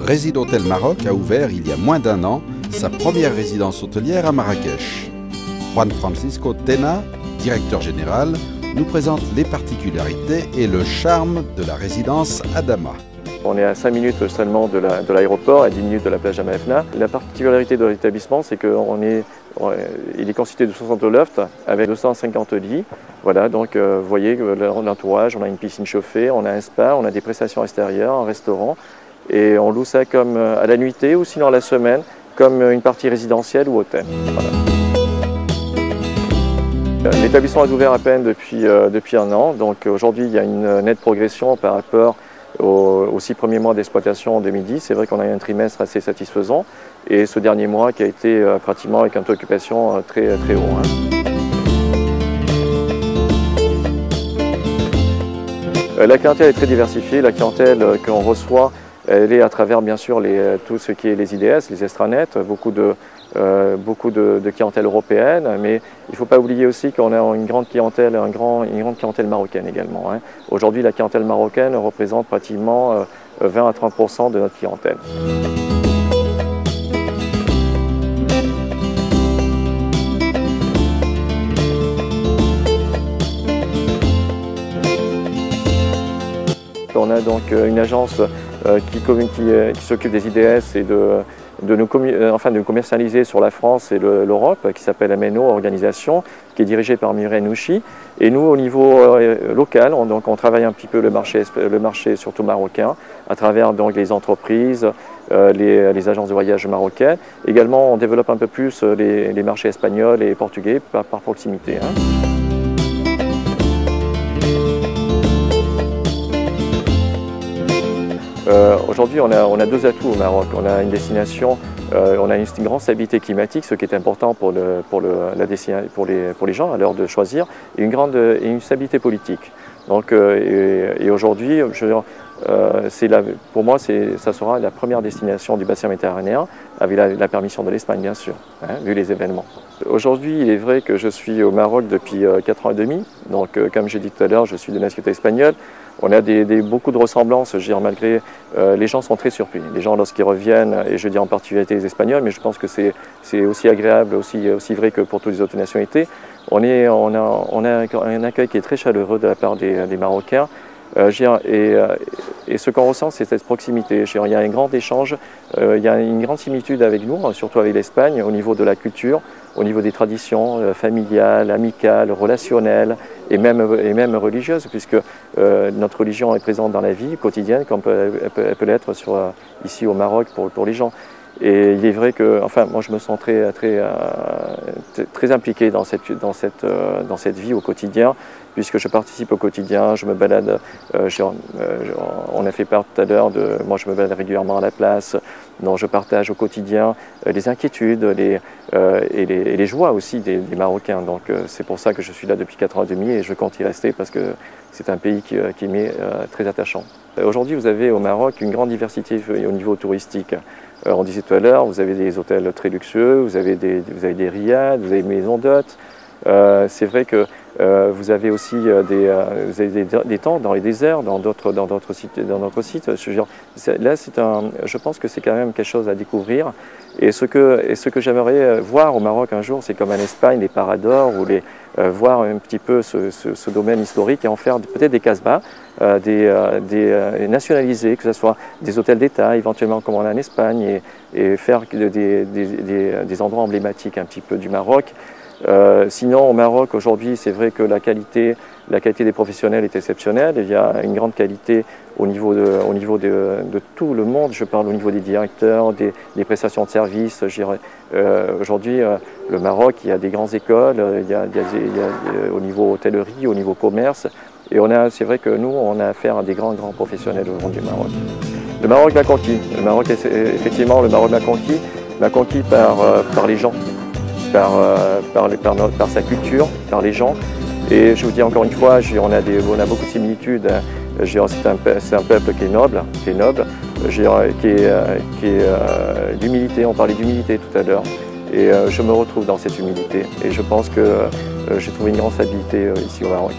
Résid-Hôtel Maroc a ouvert il y a moins d'un an sa première résidence hôtelière à Marrakech. Juan Francisco Tena, directeur général, nous présente les particularités et le charme de la résidence Adama. On est à 5 minutes seulement de l'aéroport, à 10 minutes de la plage Amaefna. La particularité de l'établissement, c'est qu'il est constitué de 60 lofts avec 250 lits. Voilà, donc vous voyez l'entourage, on a une piscine chauffée, on a un spa, on a des prestations extérieures, un restaurant. Et on loue ça comme à la nuitée ou sinon à la semaine, comme une partie résidentielle ou hôtel. Voilà. L'établissement est ouvert à peine depuis un an, donc aujourd'hui il y a une nette progression par rapport aux 6 premiers mois d'exploitation en 2010. C'est vrai qu'on a eu un trimestre assez satisfaisant et ce dernier mois qui a été pratiquement avec un taux d'occupation très haut. La clientèle est très diversifiée, la clientèle qu'on reçoit elle est à travers bien sûr tout ce qui est les IDS, les extranets, beaucoup de clientèle européenne, mais il ne faut pas oublier aussi qu'on a une grande clientèle marocaine également. Aujourd'hui, la clientèle marocaine représente pratiquement 20 à 30% de notre clientèle. On a donc une agence qui s'occupe des IDS et de nous commercialiser sur la France et l'Europe, qui s'appelle Ameno Organisation, qui est dirigée par Mireille Nouchi. Et nous, au niveau local, on travaille un petit peu le marché surtout marocain, à travers donc, les entreprises, les agences de voyage marocaines. Également, on développe un peu plus les marchés espagnols et portugais par proximité. Aujourd'hui, on a 2 atouts au Maroc. On a une destination, on a une grande stabilité climatique, ce qui est important pour les gens à l'heure de choisir, et une stabilité politique. Donc, et aujourd'hui, pour moi, ça sera la première destination du bassin méditerranéen, avec la permission de l'Espagne, bien sûr, vu les événements. Aujourd'hui, il est vrai que je suis au Maroc depuis 4 ans et demi. Donc, comme j'ai dit tout à l'heure, je suis de nationalité espagnole. On a beaucoup de ressemblances, je veux dire, malgré les gens sont très surpris. Les gens, lorsqu'ils reviennent, et je dis en particularité les Espagnols, mais je pense que c'est aussi agréable, aussi vrai que pour toutes les autres nationalités. On a un accueil qui est très chaleureux de la part des Marocains. Et ce qu'on ressent, c'est cette proximité. Il y a un grand échange, il y a une grande similitude avec nous, surtout avec l'Espagne, au niveau de la culture, au niveau des traditions familiales, amicales, relationnelles et même religieuses, puisque notre religion est présente dans la vie quotidienne, comme elle peut l'être ici au Maroc pour les gens. Et il est vrai que, enfin, moi je me sens très impliqué dans cette vie au quotidien, puisque je participe au quotidien, je me balade, on a fait part tout à l'heure moi je me balade régulièrement à la place, donc je partage au quotidien les inquiétudes et les joies aussi des Marocains. Donc c'est pour ça que je suis là depuis 4 ans et demi et je compte y rester parce que c'est un pays qui m'est très attachant. Aujourd'hui vous avez au Maroc une grande diversité au niveau touristique. On disait tout à l'heure, vous avez des hôtels très luxueux, vous avez des riads, vous avez des maisons d'hôtes. C'est vrai que vous avez aussi des tentes dans les déserts, dans d'autres sites. Là, je pense que c'est quand même quelque chose à découvrir. Et ce que j'aimerais voir au Maroc un jour, c'est comme en Espagne, les paradors, ou voir un petit peu ce domaine historique et en faire peut-être des casbahs, nationalisés, que ce soit des hôtels d'État, éventuellement comme on a en Espagne, et faire des endroits emblématiques un petit peu du Maroc. Sinon, au Maroc, aujourd'hui, c'est vrai que la qualité des professionnels est exceptionnelle. Il y a une grande qualité au niveau de tout le monde. Je parle au niveau des directeurs, des prestations de services. Aujourd'hui, le Maroc, il y a des grandes écoles, il y a au niveau hôtellerie, au niveau commerce. Et c'est vrai que nous, on a affaire à des grands professionnels aujourd'hui au Maroc. Le Maroc m'a conquis. Effectivement, le Maroc m'a conquis par les gens. Par sa culture, par les gens. Et je vous dis encore une fois, on a beaucoup de similitudes. C'est un peuple qui est noble, l'humilité, on parlait d'humilité tout à l'heure. Et je me retrouve dans cette humilité. Et je pense que j'ai trouvé une grande stabilité ici au Maroc.